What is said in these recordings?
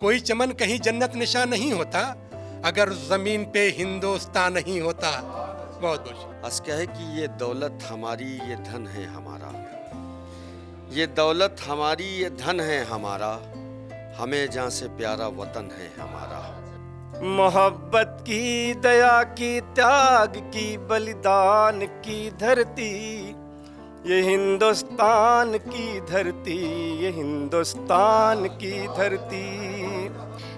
कोई चमन कहीं जन्नत निशा नहीं होता अगर जमीन पे हिंदुस्तान नहीं होता। बहुत बहुत बस क्या है कि ये दौलत हमारी, ये धन है हमारा, ये दौलत हमारी, ये धन है हमारा, हमें जहाँ से प्यारा वतन है हमारा। मोहब्बत की, दया की, त्याग की, बलिदान की धरती, ये हिंदुस्तान की धरती, ये हिंदुस्तान की धरती।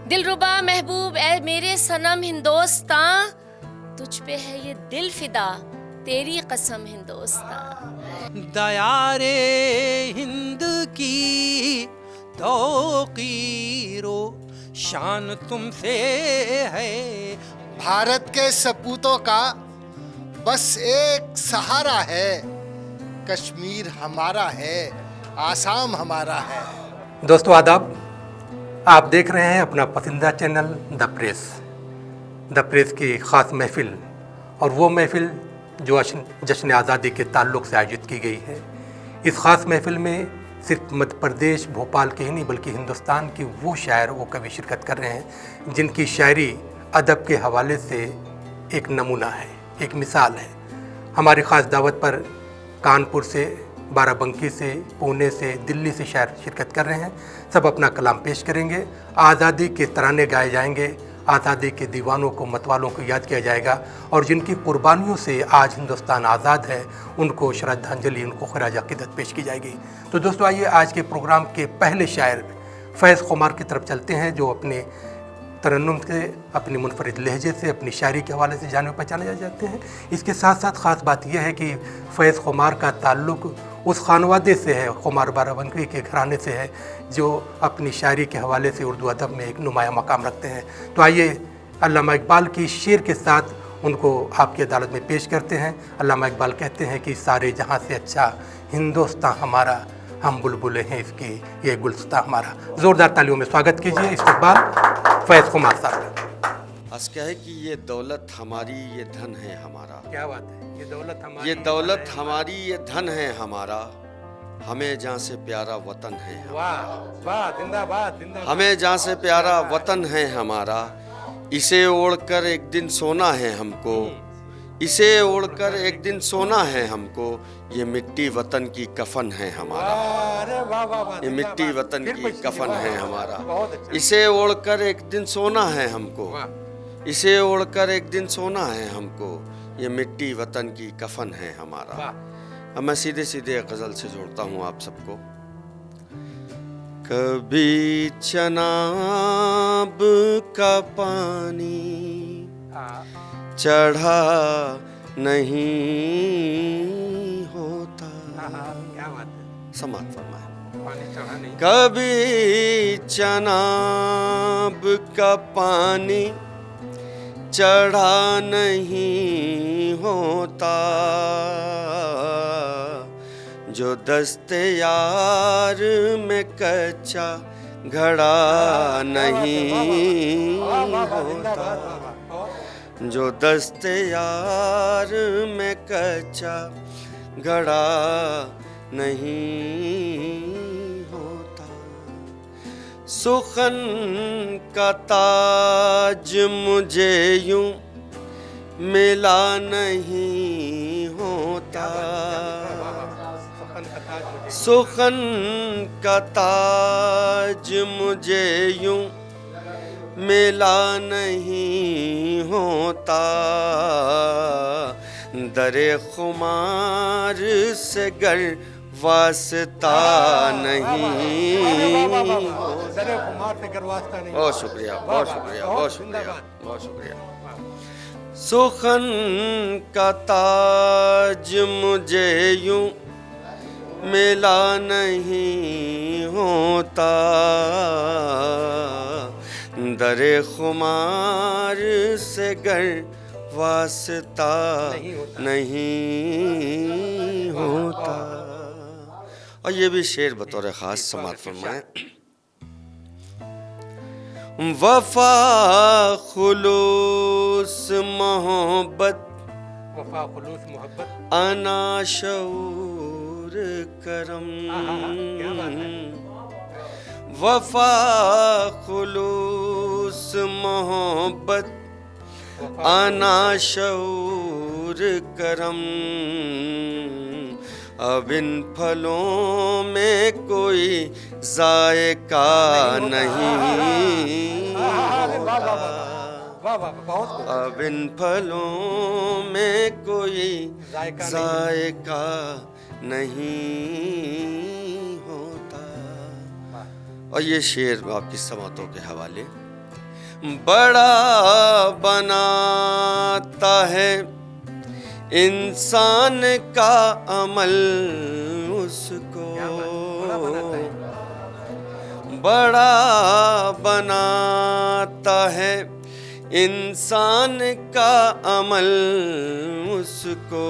दिलरुबा महबूब ए मेरे सनम हिंदुस्तान, तुझ पे है ये दिल फिदा, तेरी कसम हिंदुस्तान। दयारे हिंद की तौकीरो शान तुमसे है। भारत के सपूतों का बस एक सहारा है, कश्मीर हमारा है, आसाम हमारा है। दोस्तों आदाब, आप देख रहे हैं अपना पसंदीदा चैनल द प्रेस की ख़ास महफ़िल, और वो महफ़िल जो जश्न आज़ादी के ताल्लुक़ से आयोजित की गई है। इस ख़ास महफ़िल में सिर्फ मध्य प्रदेश भोपाल के ही नहीं बल्कि हिंदुस्तान की वो शायर वो कवि शिरकत कर रहे हैं जिनकी शायरी अदब के हवाले से एक नमूना है, एक मिसाल है। हमारी ख़ास दावत पर कानपुर से, बाराबंकी से, पुणे से, दिल्ली से शायर शिरकत कर रहे हैं। सब अपना कलाम पेश करेंगे, आज़ादी के तराने गाए जाएंगे, आज़ादी के दीवानों को, मतवालों को याद किया जाएगा, और जिनकी कुर्बानियों से आज हिंदुस्तान आज़ाद है उनको श्रद्धांजलि, उनको खराज अक़ीदत पेश की जाएगी। तो दोस्तों आइए आज के प्रोग्राम के पहले शायर फैज़ खुमार की तरफ चलते हैं, जो अपने तरन्नुम से, अपनी मुनफरिद लहजे से, अपनी शायरी के हवाले से जाने पहचाने जाते हैं। इसके साथ साथ ख़ास बात यह है कि फैज़ खुमार का ताल्लुक़ उस खानवादे से है, खुमार बाराबंकी के घराने से है, जो अपनी शायरी के हवाले से उर्दू अदब में एक नुमाया मकाम रखते हैं। तो आइए अल्लामा इकबाल की शेर के साथ उनको आपकी अदालत में पेश करते हैं। अल्लामा इकबाल कहते हैं कि सारे जहाँ से अच्छा हिंदुस्तान हमारा, हम बुलबुलें हैं इसकी, ये गुलस्तां हमारा। ज़ोरदार तालियों में स्वागत कीजिए इस्तकबाल फैज़ खुमार साहब। बस क्या है कि ये दौलत हमारी, ये धन है हमारा। क्या बात है, ये दौलत हमारी, ये दौलत हमारी, ये धन है हमारा, हमें जहाँ से प्यारा वतन है। वाह वाह, जिंदाबाद जिंदाबाद। हमें जहाँ से प्यारा वतन है हमारा, इसे ओढ़कर एक दिन सोना है हमको, इसे ओढ़कर एक दिन सोना है हमको, ये मिट्टी वतन की कफन है हमारा। अरे वाह वाह वाह, ये मिट्टी वतन की कफन है हमारा, बहुत अच्छा। इसे ओढ़कर एक दिन सोना है हमको, इसे ओढ़कर एक दिन सोना है हमको, ये मिट्टी वतन की कफन है हमारा। अब मैं सीधे सीधे गज़ल से जोड़ता हूँ आप सबको। कभी चनाब का पानी चढ़ा नहीं होता, क्या बात है, समात फरमाए। पानी चढ़ा नहीं, कभी चनाब का पानी चढ़ा नहीं होता, जो दस्ते यार में कच्चा घड़ा नहीं होता, जो दस्ते यार में कच्चा घड़ा नहीं होता। सुखन का ताज मुझे यूं मिला नहीं होता, सुखन का ताज मुझे यूं मिला नहीं होता, दरे खुमार से गर वास्ता नहीं। बहुत शुक्रिया, बहुत शुक्रिया, बहुत शुक्रिया, बहुत शुक्रिया। सुखन का ताज मुझे यूं मिला नहीं होता, दरे खुमार से गर वास्ता नहीं होता। और ये भी शेर बतौर ख़ास समात फरमाएं। वफा खुलूस मोहब्बत, वफा खुलूस मोहब्बत, अना शऊर करम, क्या बात है। वफा खुलूस मोहब्बत आना शऊर करम, अब इन फलों में कोई जायका नहीं होता, अब इन फलों में कोई जायका नहीं होता। और ये शेर आपकी समातों के हवाले। बड़ा बनाता है इंसान का अमल उसको, बड़ा बनाता है इंसान का अमल उसको,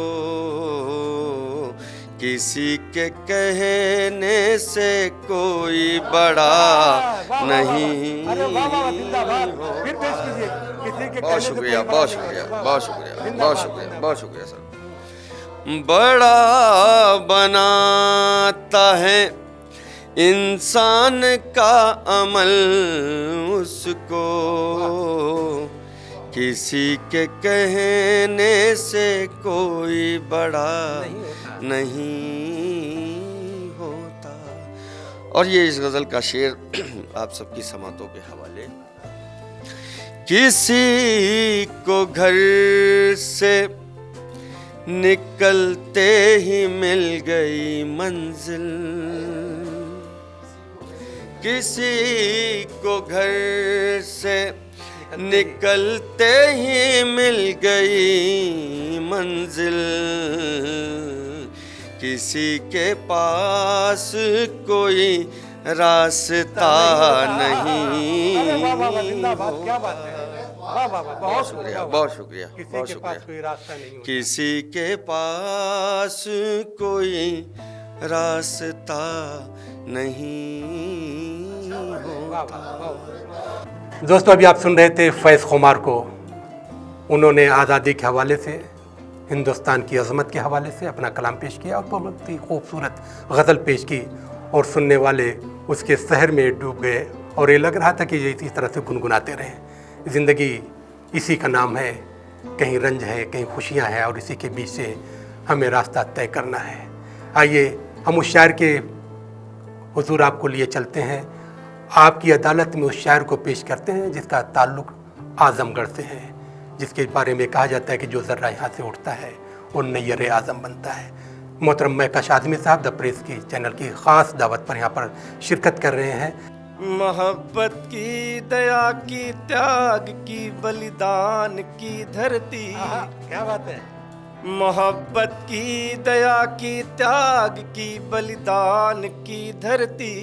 किसी के कहने से कोई बड़ा नहीं बहुत शुक्रिया, बहुत शुक्रिया, बहुत शुक्रिया, बहुत शुक्रिया, बहुत शुक्रिया सर। बड़ा बनाता है इंसान का अमल उसको, किसी के कहने से कोई बड़ा नहीं होता। और ये इस गज़ल का शेर आप सबकी समातों के हवाले। किसी को घर से निकलते ही मिल गई मंजिल, किसी को घर से निकलते ही मिल गई मंजिल, किसी के पास कोई रास्ता नहीं। बहुत शुक्रिया, बहुत शुक्रिया, बहुत शुक्रिया। किसी के पास कोई रास्ता नहीं होता। दोस्तों, अभी आप सुन रहे थे फैज़ खुमार को। उन्होंने आज़ादी के हवाले से, हिंदुस्तान की अज़मत के हवाले से अपना कलाम पेश किया और बहुत ही खूबसूरत गज़ल पेश की, और सुनने वाले उसके शहर में डूब गए और ये लग रहा था कि ये इसी तरह से गुनगुनाते रहें। ज़िंदगी इसी का नाम है, कहीं रंज है, कहीं खुशियाँ हैं, और इसी के बीच से हमें रास्ता तय करना है। आइए हम उस शायर के हुजूर आपको लिए चलते हैं, आपकी अदालत में उस शायर को पेश करते हैं जिसका ताल्लुक़ आज़मगढ़ से है, जिसके बारे में कहा जाता है कि जो ज़र्रा यहाँ से उठता है वो नैयर आज़म बनता है। मोहतरम महकश आज़मी साहब द प्रेस की चैनल की ख़ास दावत पर यहाँ पर शिरकत कर रहे हैं। मोहब्बत की, दया की, त्याग की, बलिदान की धरती। क्या बात है। मोहब्बत की, दया की, त्याग की, बलिदान की धरती,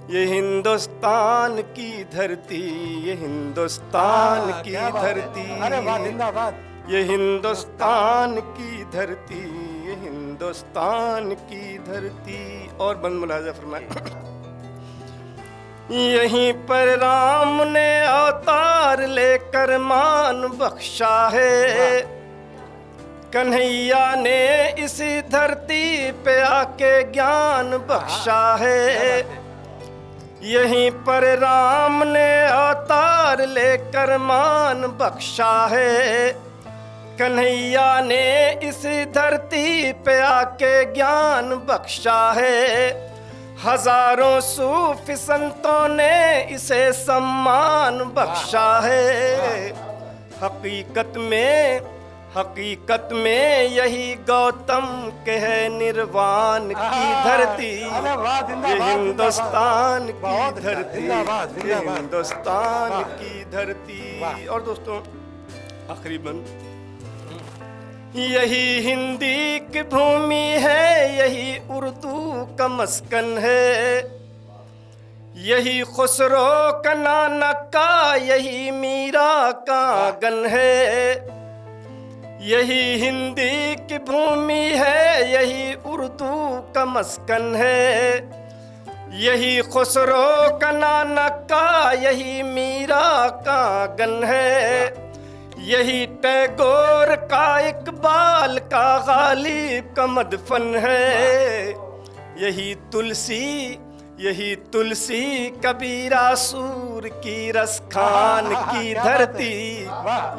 ये हिंदुस्तान की धरती, ये हिंदुस्तान की धरती, ये हिंदुस्तान की धरती, ये हिंदुस्तान की धरती। और बंद मुलाजा फरमाए। यहीं पर राम ने अवतार लेकर मान बख्शा है, कन्हैया ने इसी धरती पे आके ज्ञान बख्शा है। यहीं पर राम ने अवतार लेकर मान बख्शा है, कन्हैया ने इसी धरती पे आके ज्ञान बख्शा है। हजारों सूफी संतों ने इसे सम्मान बख्शा है। हकीकत में यही गौतम के है निर्वाण की धरती, ये हिंदुस्तान की धरती, ये हिंदुस्तान की धरती। और दोस्तों आखिरी बंद, यही हिंदी की भूमि है, यही उर्दू का मस्कन है, यही खुसरो का नानक का, यही मीरा का आंगन है। यही हिंदी की भूमि है, यही उर्दू का मस्कन है, यही खुसरो का नानक का, यही मीरा का आंगन है। यही टैगोर का, इकबाल का, गालिब का मदफन है। यही तुलसी यही तुलसी कबीरा सूर की रसखान की धरती,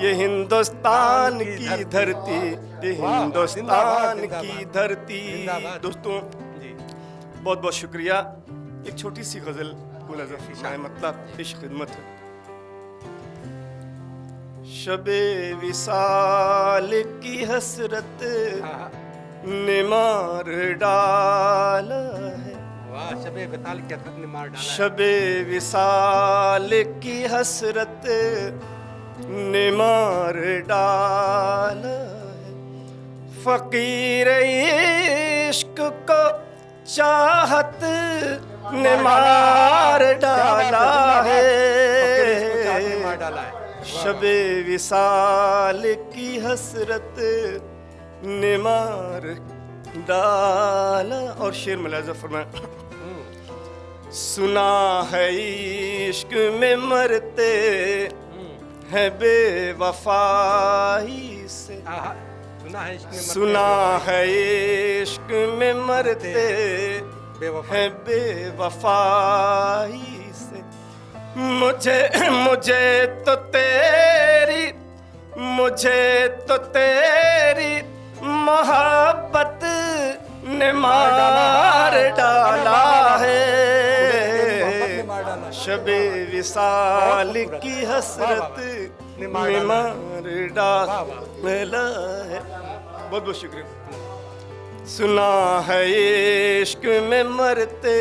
ये हिंदुस्तान की धरती, ये हिंदुस्तान की धरती। दोस्तों बहुत बहुत शुक्रिया। एक छोटी सी गजल मतलब इश्क खिदमत है। शबे विसाल की हसरत ने मार डाला है, शबे विसाल की हसरत ने मार डाला है। शबे विसाल की हसरत ने मार डाला है, फकीर इश्क को चाहत ने मार डाला है। शबे विसाल की हसरत ने मार डाला। और शेर मुलाजा फरमाया, सुना है इश्क में मरते हैं बेवफाई से, सुना है इश्क में मरते हैं बेवफाई से। मुझे तो तेरी मोहब्बत ने मार डाला है। शबे विसाल की हसरत ने मार डाला है। बहुत बहुत शुक्रिया। सुना है इश्क में मरते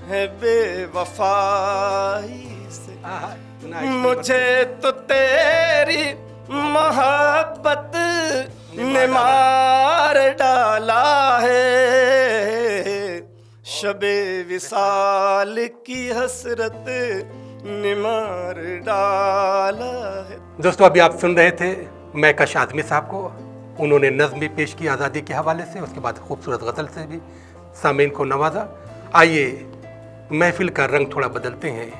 हैं बेवफाई से, मुझे तो तेरी मोहब्बत ने मार डाला है। शबे विसाल की हसरत ने मार डाला है। दोस्तों अभी आप सुन रहे थे महकश आज़मी साहब को। उन्होंने नज़्म भी पेश की आज़ादी के हवाले से, उसके बाद खूबसूरत गज़ल से भी सामीन को नवाजा। आइए महफिल का रंग थोड़ा बदलते हैं।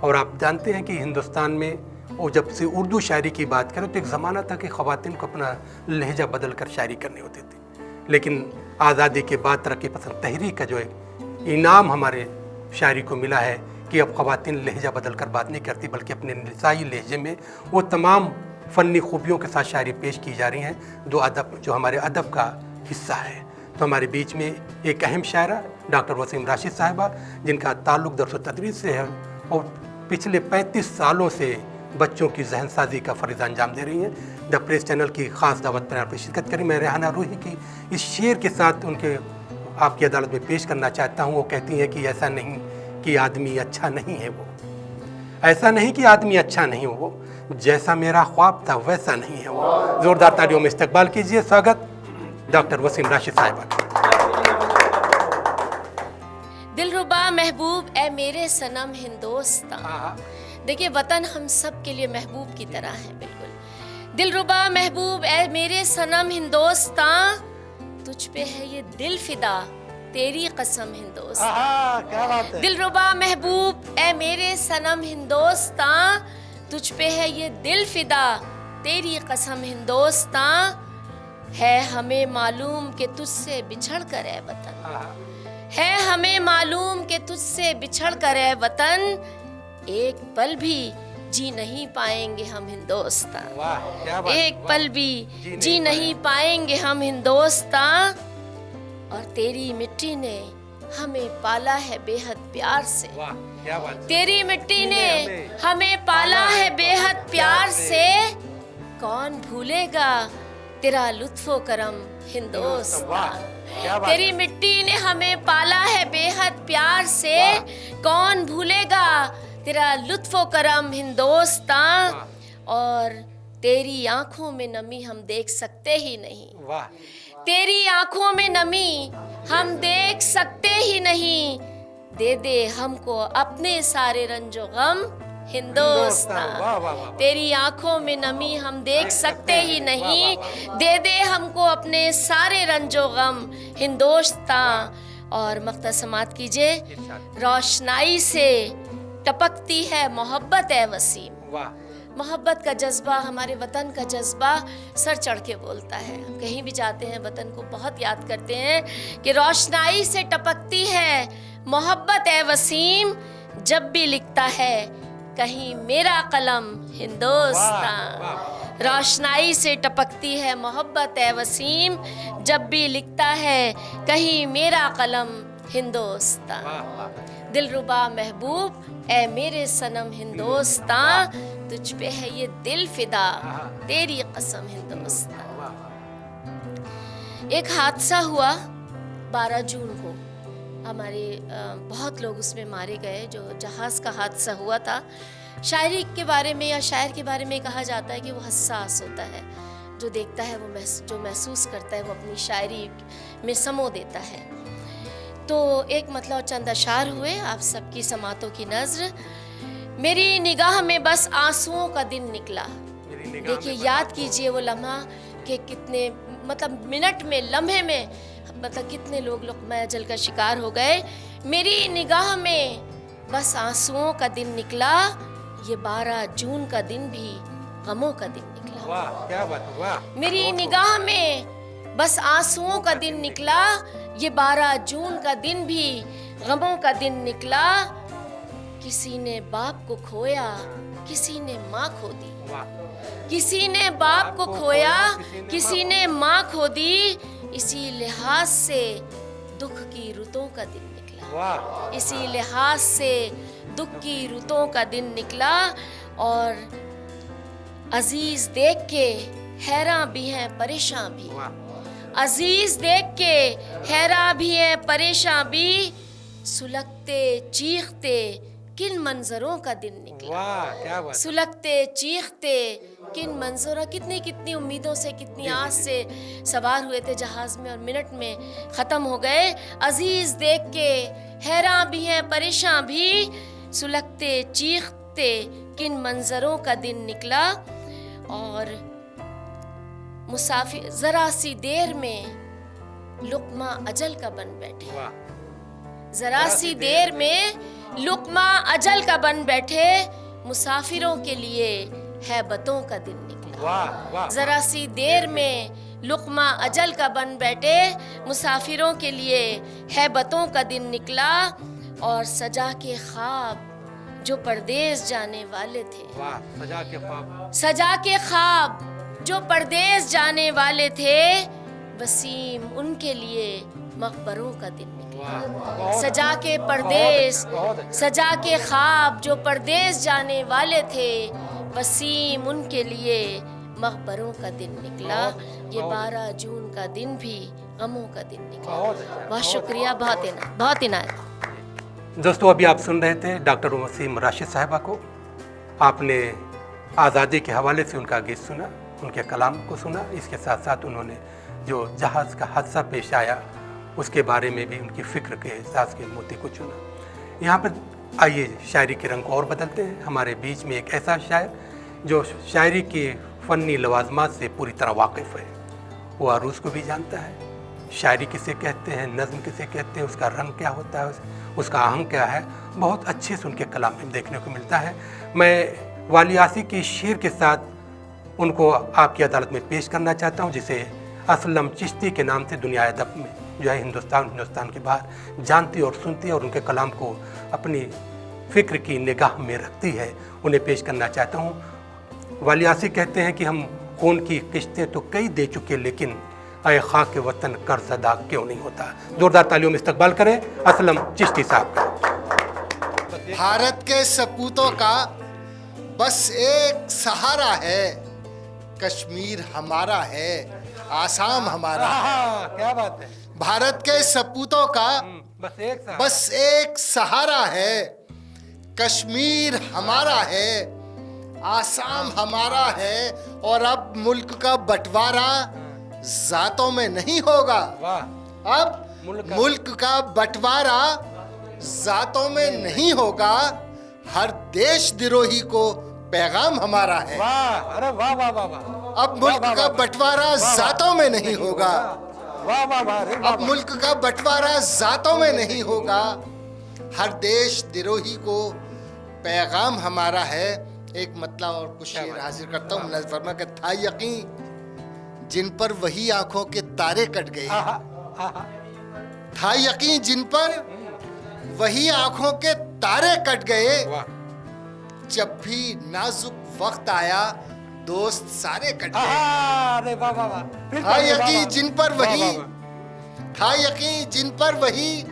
और आप जानते हैं कि हिंदुस्तान में और जब से उर्दू शायरी की बात करें तो एक ज़माना था कि ख़वातीन को अपना लहजा बदल कर शायरी करनी होती थी, लेकिन आज़ादी के बाद तरक्की पसंद तहरीक का जो एक इनाम हमारे शायरी को मिला है कि अब ख़वातीन लहजा बदल कर बात नहीं करती, बल्कि अपने निसाई लहजे में वो तमाम फ़नी खूबियों के साथ शायरी पेश की जा रही हैं जो हमारे अदब का हिस्सा है। तो हमारे बीच में एक अहम शायरा डॉक्टर वसीम राशिद साहिबा, जिनका ताल्लुक़ दर्स व तदरीस से है और पिछले 35 सालों से बच्चों की जहन साजी का फ़र्ज़ अंजाम दे रही हैं। द प्रेस चैनल की ख़ास दावत पर आप शिरकत करें। मैं रेहाना रूही की इस शेर के साथ उनके आपकी अदालत में पेश करना चाहता हूँ। वो कहती हैं कि ऐसा नहीं कि आदमी अच्छा नहीं है वो, ऐसा नहीं कि आदमी अच्छा नहीं हो वो, जैसा मेरा ख्वाब था वैसा नहीं है वो। ज़ोरदार तालियों में इस्तकबाल कीजिए स्वागत डॉक्टर वसीम राशिद साहिबा। दिलरुबा महबूब ए मेरे सनम हिंदोस्तान। देखिए वतन हम सब के लिए महबूब की तरह है, बिल्कुल। दिलरुबा महबूब ए मेरे सनम हिंदोस्तान, तुझ पे है ये दिल फिदा तेरी कसम हिंदोस्तान। क्या बात है। दिलरुबा महबूब ए मेरे सनम हिंदोस्तान, तुझ पे है ये दिल फिदा तेरी कसम हिंदोस्तान। है हमें मालूम कि तुझसे बिछड़ कर है वतन, है हमें मालूम कि तुझसे बिछड़ कर है वतन, एक पल भी जी नहीं पाएंगे हम हिंदोस्तान। वाह क्या बात। एक पल भी जी नहीं पाएंगे हम हिंदोस्तान। और तेरी मिट्टी ने हमें पाला है बेहद प्यार से, वाह क्या बात। तेरी मिट्टी ने हमें पाला है बेहद प्यार से, कौन भूलेगा तेरा लुत्फो करम हिंदोस्तान। तेरी मिट्टी ने हमें पाला है बेहद प्यार से, कौन भूलेगा तेरा लुत्फो करम हिंदोस्तान। और तेरी आंखों में नमी हम देख सकते ही नहीं, वाह। तेरी आंखों में नमी हम देख सकते ही नहीं, दे दे हमको अपने सारे रंजो गम हिंदोस्तान। वाह, वाह, वाह। तेरी आंखों में नमी हम देख सकते ही नहीं, दे दे हमको अपने सारे रंजो गम हिंदोस्तान। और मक्ता समात कीजिए, रोशनाई से टपकती है मोहब्बत है वसीम। वाह। मोहब्बत का जज्बा, हमारे वतन का जज्बा सर चढ़ के बोलता है। हम कहीं भी जाते हैं वतन को बहुत याद करते हैं कि रोशनाई से टपकती है मोहब्बत ए वसीम जब भी लिखता है कहीं मेरा कलम हिंदुस्तान। रोशनाई से टपकती है मोहब्बत ए वसीम जब भी लिखता है कहीं मेरा कलम हिंदुस्तान। दिलरुबा महबूब ए मेरे सनम हिंदुस्तान, तुझ पे है ये दिल फिदा तेरी कसम हिंदुस्तान। एक हादसा हुआ 12 जून को, हमारे बहुत लोग उसमें मारे गए। जो जहाज़ का हादसा हुआ था, शायरी के बारे में या शायर के बारे में कहा जाता है कि वो हसास होता है, जो देखता है वो जो महसूस करता है वो अपनी शायरी में समो देता है। तो एक मतलब चंद अशार हुए आप सबकी समातों की नज़र। मेरी निगाह में बस आंसुओं का दिन निकला। देखिए, याद कीजिए वो लम्हा कि कितने मतलब मिनट में, लम्हे में मतलब कितने लोग लुक़मा अजल का शिकार हो गए। मेरी निगाह में बस आंसुओं का दिन निकला, ये 12 जून का दिन भी गमों का दिन निकला। वाह, क्या बात, वाह। मेरी निगाह में बस आंसुओं का दिन निकला, ये 12 जून का दिन भी गमों का दिन निकला। किसी ने बाप को खोया, किसी ने माँ खो दी। किसी ने बाप को खोया, किसी ने माँ खो दी। इसी लिहाज से दुख की रुतों का दिन निकला। इसी लिहाज से दुख की रुतों का दिन निकला। और अजीज देख के हैरान भी हैं परेशान भी। अजीज देख के हैरान भी हैं परेशान भी। सुलगते चीखते किन मंजरों का दिन निकला। वाह, क्या बात। सुलगते चीखते किन मंजरों, कितनी कितनी उम्मीदों से, कितनी आस से सवार हुए थे जहाज़ में और मिनट में ख़त्म हो गए। अजीज़ देख के हैरान भी हैं परेशान भी। सुलगते चीखते किन मंजरों का दिन निकला। और मुसाफिर ज़रा सी देर में लुक़मा अजल का बन बैठे। ज़रा सी देर में लुक़मा अजल का बन बैठे। मुसाफिरों के लिए हैबतों का दिन निकला। ज़रा सी देर में लुक़मा अजल का बन बैठे। मुसाफिरों के लिए हैबतों का दिन निकला। और सजा के ख्वाब जो परदेस जाने वाले थे। सजा के ख्वाब, सजा के ख्वाब जो परदेस जाने वाले थे, वसीम उनके लिए मकबरों का दिन निकला। सजा के परदेस, सजा के ख्वाब जो परदेस जाने वाले थे, वसीम उनके लिए मकबरों का दिन निकला। ये 12 जून का दिन भी गमों का दिन निकला। बहुत शुक्रिया, बहुत इनायत। दोस्तों, अभी आप सुन रहे थे डॉक्टर वसीम राशिद साहिबा को। आपने आज़ादी के हवाले से उनका गीत सुना, उनके कलाम को सुना। इसके साथ साथ उन्होंने जो जहाज़ का हादसा पेश आया उसके बारे में भी उनकी फ़िक्र के एहसास के मोती को चुना। यहाँ पर आइए शायरी के रंग को और बदलते हैं। हमारे बीच में एक ऐसा शायर जो शायरी के फ़नी लवाजमात से पूरी तरह वाकिफ़ है। वो अरूज़ को भी जानता है, शायरी किसे कहते हैं, नज़्म किसे कहते हैं, उसका रंग क्या होता है, उसका आहंग क्या है, बहुत अच्छे से उनके कलाम में देखने को मिलता है। मैं वाली आसी के शेर के साथ उनको आपकी अदालत में पेश करना चाहता हूँ, जिसे असलम चिश्ती के नाम से दुनिया अदब में जो है हिंदुस्तान के बाहर जानती और सुनती है और उनके कलाम को अपनी फ़िक्र की निगाह में रखती है। उन्हें पेश करना चाहता हूँ। वाली आसी कहते हैं कि हम खून की किश्तें तो कई दे चुके, लेकिन आए खाक के वतन कर्ज अदा क्यों नहीं होता। जोरदार तालियों में इस्तकबाल करें असलम चिश्ती साहब का। भारत के सपूतों का बस एक सहारा है, कश्मीर हमारा है, आसाम हमारा है। क्या बात है। भारत के सपूतों का बस एक सहारा है, कश्मीर हमारा है, आसाम हमारा है। और अब मुल्क का बंटवारा जातों में नहीं होगा। अब मुल्क का बंटवारा जातों में नहीं होगा। हर देश द्रोही को पैगाम हमारा है। अरे वाह वाह वाह वाह। अब मुल्क का बंटवारा जातों में नहीं होगा। वाह वाह वाह। अब मुल्क का बंटवारा जातों में नहीं होगा। हर देश द्रोही को पैगाम हमारा है। एक मतलब और कुछ शेर हाजिर करता हूँ। नज़्म फरमा के था यकीन जिन पर वही आंखों के तारे कट गए। था यकीन जिन पर वही आंखों के तारे कट गए, वाह जब भी नाजुक वक्त आया दोस्त सारे कट गए। अरे वाह वाह वाह, फिर था पढ़िए, वाह, यकीन वाह। जिन पर वाह, वही वाह, वाह। था यकीन जिन पर वही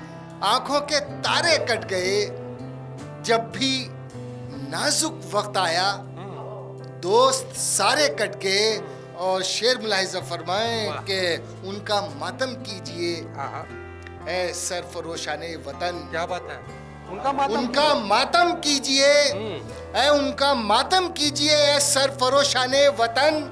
आंखों के तारे कट गए, जब भी नाजुक वक्त आया दोस्त सारे कट गए। और शेर मुलाहिजा फरमाएं वाह। कि उनका मातम कीजिए हाँ हाँ, ऐ सरफरोशाने वतन, क्या बात है, उनका मातम उनका मातम कीजिए ऐ उनका मातम कीजिए ऐ सरफरोशाने वतन,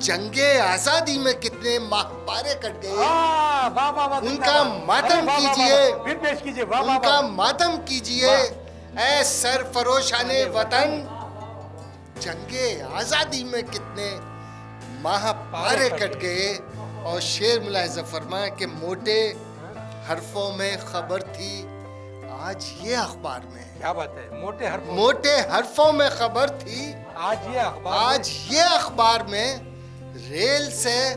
जंगे आजादी में कितने माह पारे कट गए। वाह वाह वाह वाह, उनका जिंदाबाद। मातम अरे, वाह, वाह, वाह, कीजिए। वाह। फिर पेश कीजिए, वाह वाह उनका वाह। मातम कीजिए ऐ सरफरोशाने वतन, जंगे आजादी में कितने माह पारे कट गए। और शेर मुलाहिजा फरमाए कि मोटे हरफों में खबर थी आज ये अखबार में, क्या बात है, मोटे हरफ, मोटे हरफों में खबर थी आज ये अखबार आज ये अखबार में, रेल से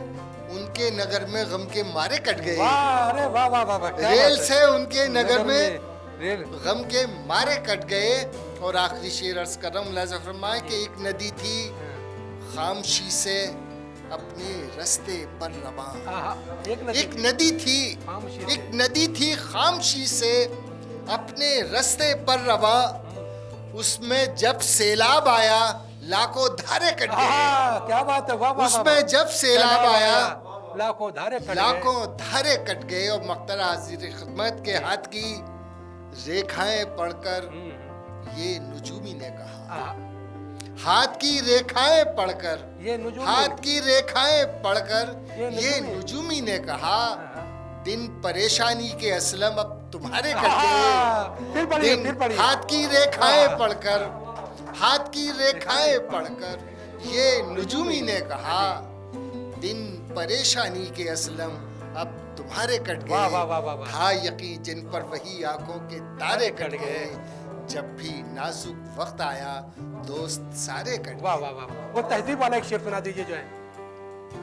उनके नगर में गम के मारे कट गए। वाह, अरे वाह वाह वाह वाह, क्या रेल बात है। से उनके नगर में रेल, गम के मारे कट गए। और आखिरी शेर अर्ज कर रहा हूँ मुलाहिजा फरमाए कि एक नदी थी खामोशी से अपने रास्ते पर रवा, हाँ, एक नदी, एक नदी थी खामोशी से। एक नदी थी खामोशी से अपने रास्ते पर रवा, उसमें जब सैलाब आया लाखों धारे कट गए। हाँ, क्या बात है, वाह वाह वाह, उसमें वाह। जब सैलाब आया लाखों धारे कट गए। लाखों धारे कट गए। और मख्तरा हाजिर खिदमत के हाथ की रेखाएं पढ़कर ये नुजूमी ने कहा, हाँ, हाथ की रेखाएं पढ़कर ये नुजूमी, हाथ की रेखाएं पढ़कर ये ये नुजूमी। नुजूमी ने कहा, दिन परेशानी के असलम अब तुम्हारे कट हाँ, गए। फिर पढ़िए, दिन फिर पढ़िए। हाथ की रेखाएं हाँ। पढ़कर हाथ की रेखाएं पढ़कर ये नुजूमी ने कहा, दिन परेशानी के असलम अब तुम्हारे कट वाह, गए। वाह, वाह, वाह, वाह। था यकीन जिन पर वही आंखों के तारे कट गए, जब भी नाजुक वक्त आया दोस्त सारे कट वाह गए। वाह वाह वाह। वो तहजीब वाला एक शेर सुना दीजिए जो है,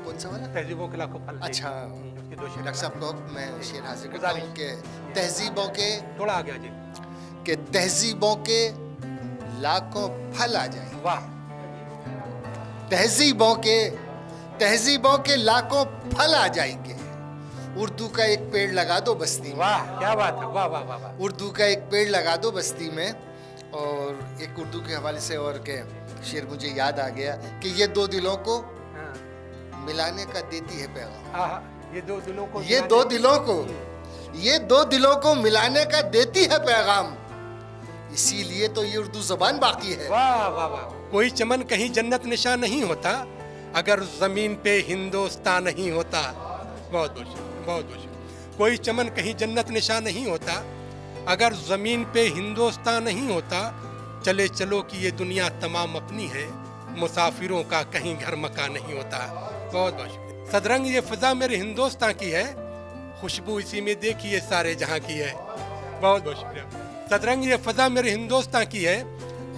कौन सा वाला? तहजीबों के लाखों फल। अच्छा, उसके दो शेर, डॉक्टर साहब को मैं शेर हाजिर करता हूँ कि तहजीबों के थोड़ा आ गया जी, कि तहजीबों के लाखों फल आ जाए, वाह, तहजीबों के लाखों फल आ जाएंगे। उर्दू का एक पेड़ लगा दो बस्ती में, वाह, क्या बात है, वाह वाह वाह वाह। उर्दू का एक पेड़ लगा दो बस्ती में। और एक उर्दू के हवाले से और के शेर मुझे याद आ गया कि ये दो दिलों को हाँ, मिलाने का देती है पैगाम, हाँ, हाँ, ये दो दिलों को, ये दो दिलों को मिलाने का देती है पैगाम, इसीलिए तो ये उर्दू जबान बाकी है। वाह वाह वाह। कोई चमन कहीं जन्नत निशा नहीं होता अगर जमीन पे हिंदुस्तान नहीं होता। बहुत बहुत शुक्रिया, बहुत बहुत शुक्रिया। कोई चमन कहीं जन्नत निशा नहीं होता अगर जमीन पे हिंदुस्तान नहीं होता। चले चलो कि ये दुनिया तमाम अपनी है, मुसाफिरों का कहीं घर मकान नहीं होता। बहुत बहुत शुक्रिया। सदरंग ये फिजा मेरे हिंदुस्तान की है, खुशबू इसी में देखिए सारे जहां की है। बहुत बहुत शुक्रिया। सदरंग ये फिजा मेरे हिंदुस्तान की है,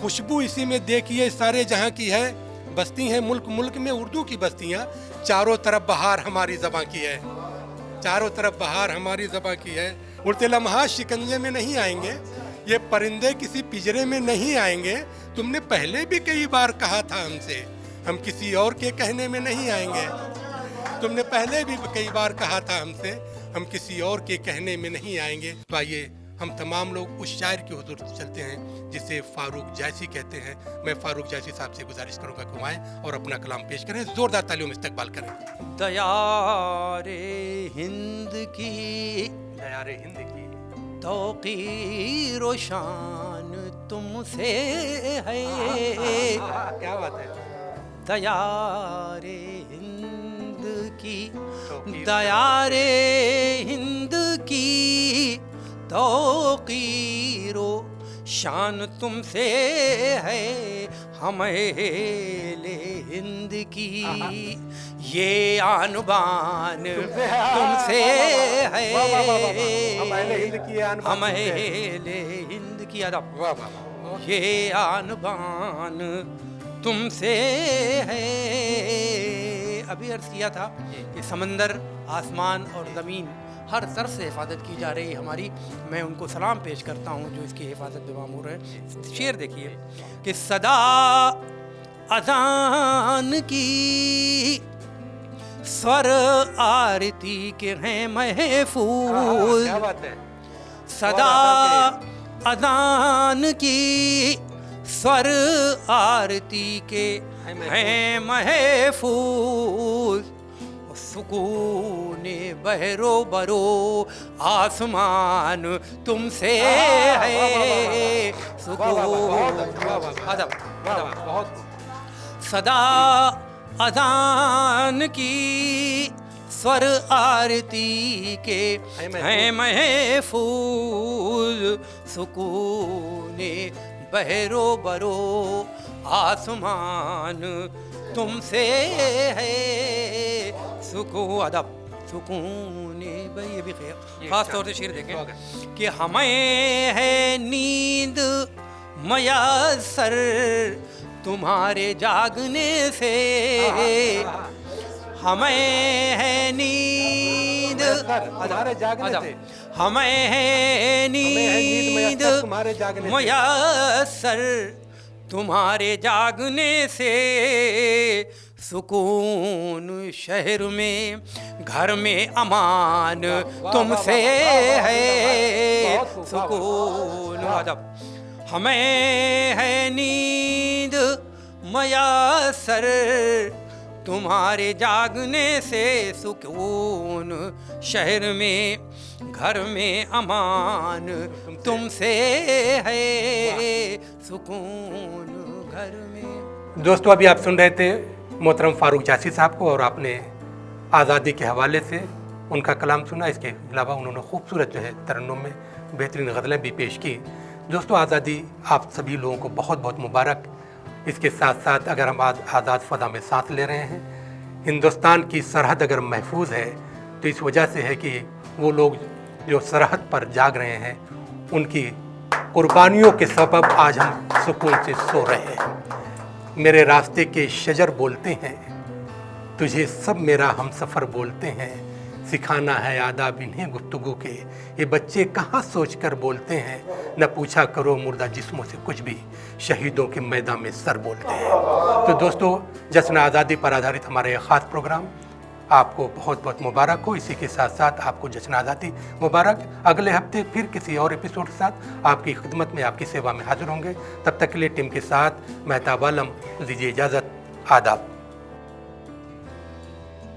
खुशबू इसी में देखिए सारे जहां की है। बस्ती हैं मुल्क मुल्क में उर्दू की बस्तियां, चारों तरफ बहार हमारी ज़बां की है, चारों तरफ बहार हमारी ज़बां की है। उड़ते लम्हा शिकंजे में नहीं आएंगे, ये परिंदे किसी पिंजरे में नहीं आएंगे। तुमने पहले भी कई बार कहा था हमसे, हम किसी और के कहने में नहीं आएंगे। तुमने पहले भी कई बार कहा था हमसे, हम किसी और के कहने में नहीं आएंगे। तो आइए हम तमाम लोग उस शायर के हुजूर चलते हैं जिसे फारूक जैसी कहते हैं। मैं फारूक जैसी साहब से गुजारिश करूंगा कि आएं और अपना कलाम पेश करें, जोरदार तालियों में इस्तकबाल करें। दयारे हिंद की, दयारे हिंद की, तौकीर शान तुमसे है। क्या बात है। दयारे हिंद की, तौकीर। दयारे हिंद की, तौकीरो शान तुमसे है। हमेले हिंद की ये आनुबान तुमसे है। हमेले हिंद की आन बान तुमसे है। हमेले हिंद की अदब, वाह वाह वाह। ये आनुबान तुमसे है। अभी अर्ज किया था कि समंदर, आसमान और ज़मीन हर तरफ से हिफाजत की जा रही है हमारी। मैं उनको सलाम पेश करता हूँ जो इसकी हिफाजत में मामूर है। शेर देखिए कि सदा अजान की स्वर आरती के हैं महफूज, क्या बात है। सदा अजान की स्वर आरती के हैं महफूज, सुकून बहरो बरो आसमान तुमसे है सुकून। अदब सदा अजान की स्वर आरती के हैं महफूज, सुकून बहरो बरो आसमान तुमसे है सुकून। अदब सुकून ये भी खास तौर से शेर देखें कि हमें है नींद मयसर तुम्हारे जागने से, हमें है नींद तुम्हारे जागने से, हमें है नींद मयसर तुम्हारे जागने से, सुकून शहर में घर में अमान तुमसे है सुकून। अदब हमें है नींद मयसर तुम्हारे जागने से, सुकून शहर में घर में अमान तुमसे है सुकून घर में। दोस्तों अभी आप सुन रहे थे मोहतरम फारूक जासी साहब को और आपने आज़ादी के हवाले से उनका कलाम सुना। इसके अलावा उन्होंने खूबसूरत जो है तरन्नुम में बेहतरीन गज़लें भी पेश की। दोस्तों आज़ादी आप सभी लोगों को बहुत बहुत मुबारक। इसके साथ साथ अगर हम आज आज़ाद फ़ज़ा में सांस ले रहे हैं, हिंदुस्तान की सरहद अगर महफूज है तो इस वजह से है कि वो लोग जो सरहद पर जाग रहे हैं उनकी कुर्बानियों के सबब आज हम सुकून से सो रहे हैं। मेरे रास्ते के शजर बोलते हैं, तुझे सब मेरा हम सफ़र बोलते हैं, सिखाना है आदाब इन्हें गुफ्तगू के, ये बच्चे कहाँ सोच कर बोलते हैं, न पूछा करो मुर्दा जिस्मों से कुछ भी, शहीदों के मैदान में सर बोलते हैं। तो दोस्तों जश्न आज़ादी पर आधारित हमारा यह ख़ास प्रोग्राम आपको बहुत बहुत मुबारक हो। इसी के साथ साथ आपको जश्न आज़ादी मुबारक। अगले हफ्ते फिर किसी और एपिसोड के साथ आपकी खिदमत में आपकी सेवा में हाजिर होंगे। तब तक के लिए टीम के साथ मेहताब आलम दीजिए इजाज़त। आदाब।